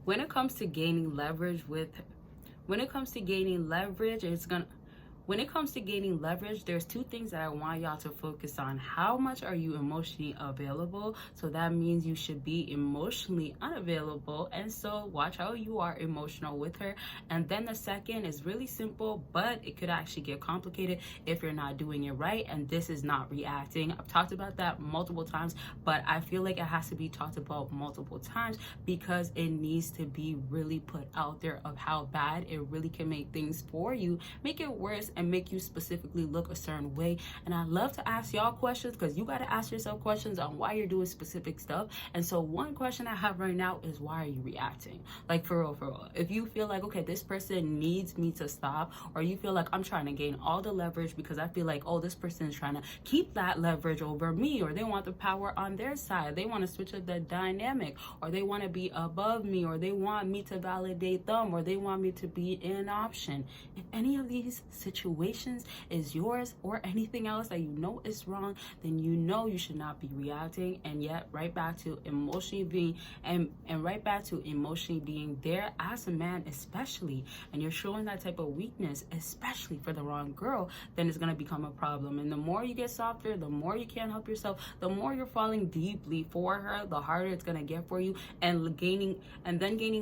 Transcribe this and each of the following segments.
when it comes to gaining leverage with when it comes to gaining leverage, when it comes to gaining leverage, there's two things that I want y'all to focus on. How much are you emotionally available? So that means you should be emotionally unavailable. And so watch how you are emotional with her. And then the second is really simple, but it could actually get complicated if you're not doing it right. And this is not reacting. I've talked about that multiple times, but I feel like it has to be talked about multiple times because it needs to be really put out there of how bad it really can make things for you, make it worse, and make you specifically look a certain way. And I love to ask y'all questions because you got to ask yourself questions on why you're doing specific stuff. And so one question I have right now is, why are you reacting? Like, for real. If you feel like, okay, this person needs me to stop, or you feel like I'm trying to gain all the leverage because I feel like, oh, this person is trying to keep that leverage over me, or they want the power on their side, they want to switch up the dynamic, or they want to be above me, or they want me to validate them, or they want me to be an option. If any of these situations is yours, or anything else that you know is wrong, then you know you should not be reacting. And yet right back to emotionally being and right back to emotionally being there as a man, especially, and you're showing that type of weakness, especially for the wrong girl, then it's going to become a problem. And the more you get softer, the more you can't help yourself, the more you're falling deeply for her, the harder it's going to get for you, and gaining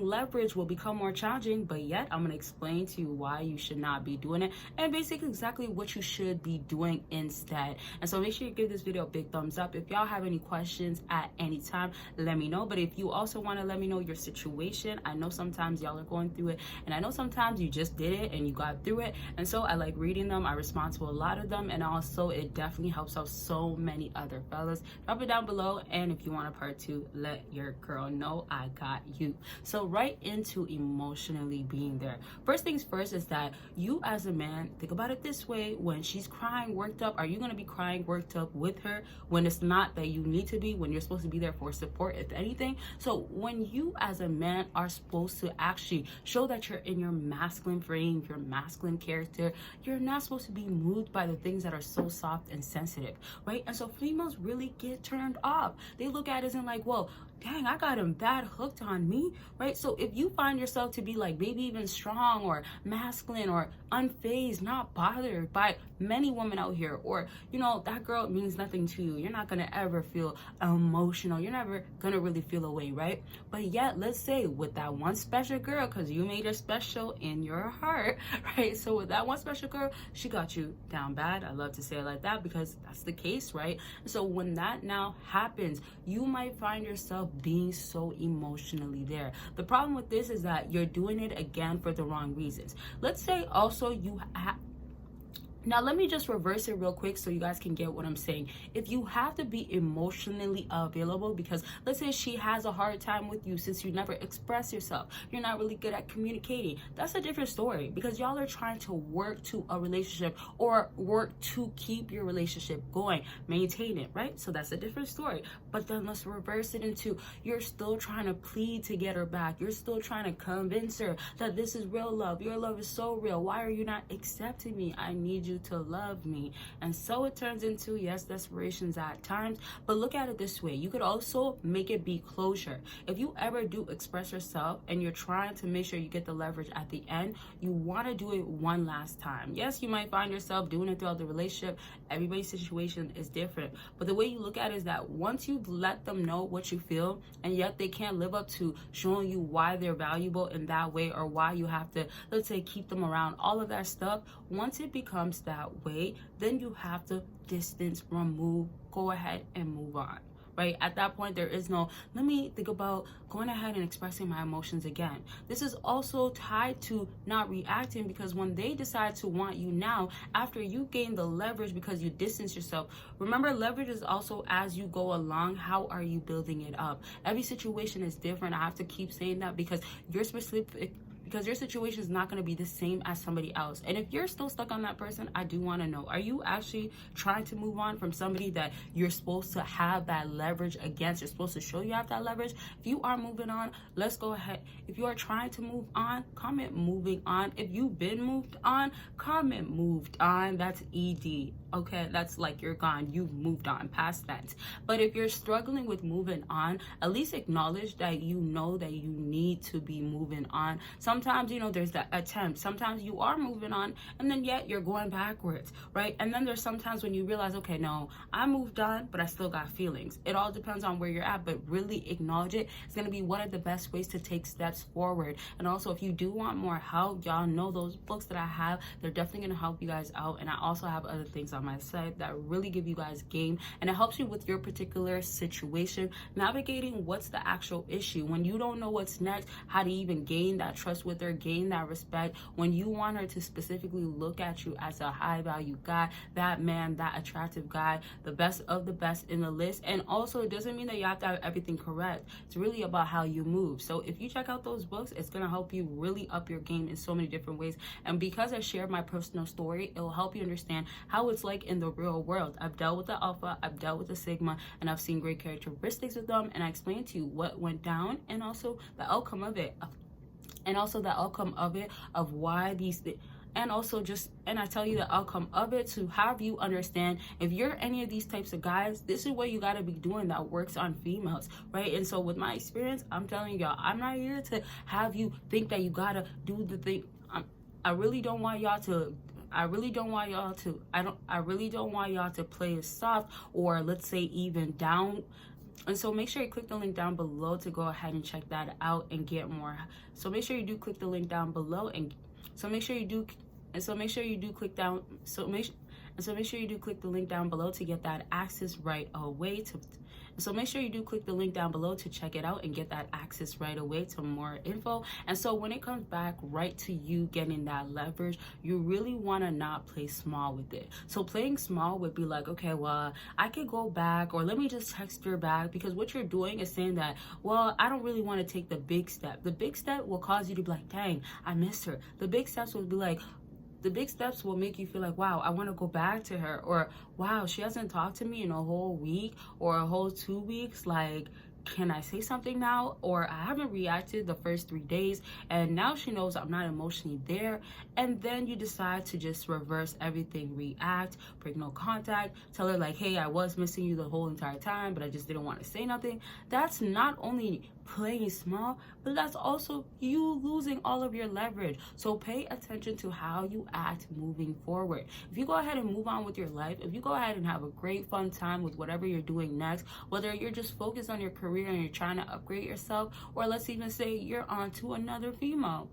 leverage will become more challenging. But yet I'm going to explain to you why you should not be doing it, and basically exactly what you should be doing instead. And so make sure you give this video a big thumbs up. If y'all have any questions at any time, let me know. But if you also want to let me know your situation, I know sometimes y'all are going through it, and I know sometimes you just did it and you got through it, and so I like reading them. I respond to a lot of them, and also it definitely helps out so many other fellas. Drop it down below, and if you want a part 2, let your girl know I got you. So right into emotionally being there. First things first is that you as a man, think about it this way: when she's crying worked up, are you going to be crying worked up with her when it's not that you need to be, when you're supposed to be there for support, if anything? So when you as a man are supposed to actually show that you're in your masculine frame, your masculine character, you're not supposed to be moved by the things that are so soft and sensitive, right? And so females really get turned off. They look at it and like, whoa, dang, I got him that hooked on me, right? So if you find yourself to be like maybe even strong or masculine or unfazed, not bothered by many women out here, or you know that girl means nothing to you, you're not gonna ever feel emotional, you're never gonna really feel a way, right? But yet, let's say with that one special girl, because you made her special in your heart, right? So with that one special girl, she got you down bad. I love to say it like that because that's the case, right? So when that now happens, you might find yourself being so emotionally there. The problem with this is that you're doing it again for the wrong reasons. Let's say also you have. Now, let me just reverse it real quick so you guys can get what I'm saying. If you have to be emotionally available because, let's say, she has a hard time with you since you never express yourself, you're not really good at communicating, that's a different story, because y'all are trying to work to a relationship or work to keep your relationship going, maintain it, right? So that's a different story. But then let's reverse it into, you're still trying to plead to get her back. You're still trying to convince her that this is real love. Your love is so real. Why are you not accepting me? I need you to love me. And so it turns into, yes, desperations at times, but look at it this way: you could also make it be closure. If you ever do express yourself and you're trying to make sure you get the leverage at the end, you want to do it one last time. Yes, you might find yourself doing it throughout the relationship. Everybody's situation is different, but the way you look at it is that once you let them know what you feel, and yet they can't live up to showing you why they're valuable in that way, or why you have to, let's say, keep them around, all of that stuff, once it becomes that way, then you have to distance, remove, go ahead and move on, right? At that point, there is no, let me think about going ahead and expressing my emotions again. This is also tied to not reacting, because when they decide to want you now, after you gain the leverage because you distance yourself, remember, leverage is also as you go along, how are you building it up? Every situation is different. I have to keep saying that because because your situation is not going to be the same as somebody else. And if you're still stuck on that person, I do want to know, are you actually trying to move on from somebody that you're supposed to have that leverage against? You're supposed to show you have that leverage. If you are moving on, let's go ahead. If you are trying to move on, comment moving on. If you've been moved on, comment moved on. That's ED. Okay, that's like you're gone, you've moved on, past tense. But if you're struggling with moving on, at least acknowledge that you know that you need to be moving on. Sometimes, you know, there's that attempt. Sometimes you are moving on and then yet you're going backwards, right? And then there's sometimes when you realize, okay, no, I moved on, but I still got feelings. It all depends on where you're at, but really acknowledge it. It's going to be one of the best ways to take steps forward. And also, if you do want more help, y'all know those books that I have, they're definitely going to help you guys out. And I also have other things on my site that really give you guys game, and it helps you with your particular situation, navigating what's the actual issue. When you don't know what's next, how to even gain that trust with her, gain that respect, when you want her to specifically look at you as a high value guy, that man, that attractive guy, the best of the best in the list. And also, it doesn't mean that you have to have everything correct. It's really about how you move. So if you check out those books, it's going to help you really up your game in so many different ways. And because I shared my personal story, it will help you understand how it's like in the real world. I've dealt with the alpha, I've dealt with the sigma, and I've seen great characteristics with them, and I explained to you what went down and also the outcome of it, of why these things. And also and I tell you the outcome of it to have you understand, if you're any of these types of guys, this is what you got to be doing that works on females, right? And so with my experience, I'm telling y'all, I'm not here to have you think that you got to do the thing. I really don't want y'all to play it soft, or let's say even down. And so make sure you click the link down below to go ahead and check that out and get more. So make sure you do click the link down below, and make sure you do click the link down below to get that access right away to. So make sure you do click the link down below to check it out and get that access right away to more info. And so when it comes back right to you getting that leverage, you really want to not play small with it. So playing small would be like, okay, well, I could go back, or let me just text her back, because what you're doing is saying that, well, I don't really want to take the big step. The big step will cause you to be like, dang, I missed her. The big steps will be like, the big steps will make you feel like, wow, I want to go back to her, or wow, she hasn't talked to me in a whole week or a whole 2 weeks. Like, can I say something now? Or I haven't reacted the first 3 days, and now she knows I'm not emotionally there. And then you decide to just reverse everything, react, break no contact, tell her like, hey, I was missing you the whole entire time, but I just didn't want to say nothing. That's not only playing small, but that's also you losing all of your leverage. So pay attention to how you act moving forward. If you go ahead and move on with your life, if you go ahead and have a great fun time with whatever you're doing next, whether you're just focused on your career and you're trying to upgrade yourself, or let's even say you're on to another female,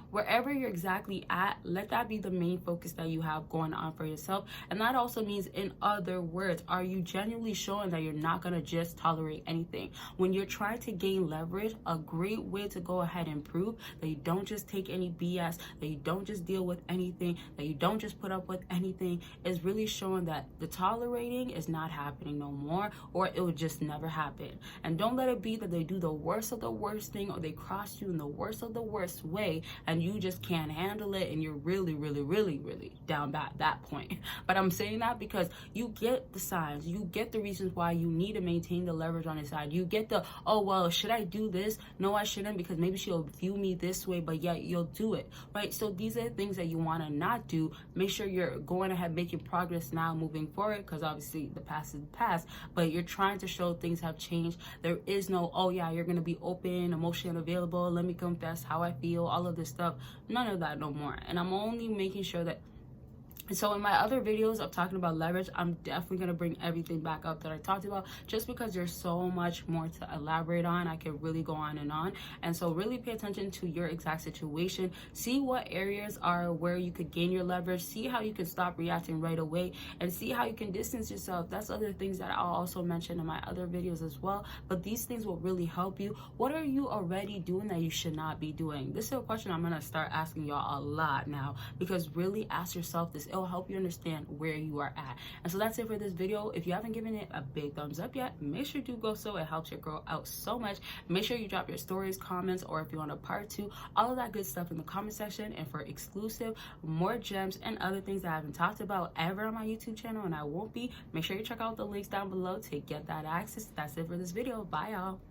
wherever you're exactly at, let that be the main focus that you have going on for yourself. And that also means, in other words, are you genuinely showing that you're not going to just tolerate anything? When you're trying to gain leverage, a great way to go ahead and prove that you don't just take any BS, that you don't just deal with anything, that you don't just put up with anything, is really showing that the tolerating is not happening no more, or it would just never happen. And don't let it be that they do the worst of the worst thing, or they cross you in the worst of the worst way, and you just can't handle it, and you're really, really, really, really down by that point. But I'm saying that because you get the signs, you get the reasons why you need to maintain the leverage on his side. You get the, oh, well, should I do this? No, I shouldn't, because maybe she'll view me this way, but yet you'll do it, right? So these are the things that you want to not do. Make sure you're going ahead, making progress now, moving forward, because obviously the past is the past, but you're trying to show things have changed. There is no, oh yeah, you're going to be open, emotionally available, let me confess how I feel, all of this stuff. None of that no more. And I'm only making sure that. So in my other videos of talking about leverage, I'm definitely going to bring everything back up that I talked about, just because there's so much more to elaborate on. I could really go on and on. And so really pay attention to your exact situation. See what areas are where you could gain your leverage. See how you can stop reacting right away, and see how you can distance yourself. That's other things that I'll also mention in my other videos as well. But these things will really help you. What are you already doing that you should not be doing? This is a question I'm going to start asking y'all a lot now, because really ask yourself this it will help you understand where you are at. And so that's it for this video. If you haven't given it a big thumbs up yet, make sure you do go so. It helps your girl out so much. Make sure you drop your stories, comments, or if you want a part 2, all of that good stuff in the comment section. And for exclusive, more gems and other things that I haven't talked about ever on my YouTube channel, and I won't be, make sure you check out the links down below to get that access. That's it for this video. Bye, y'all.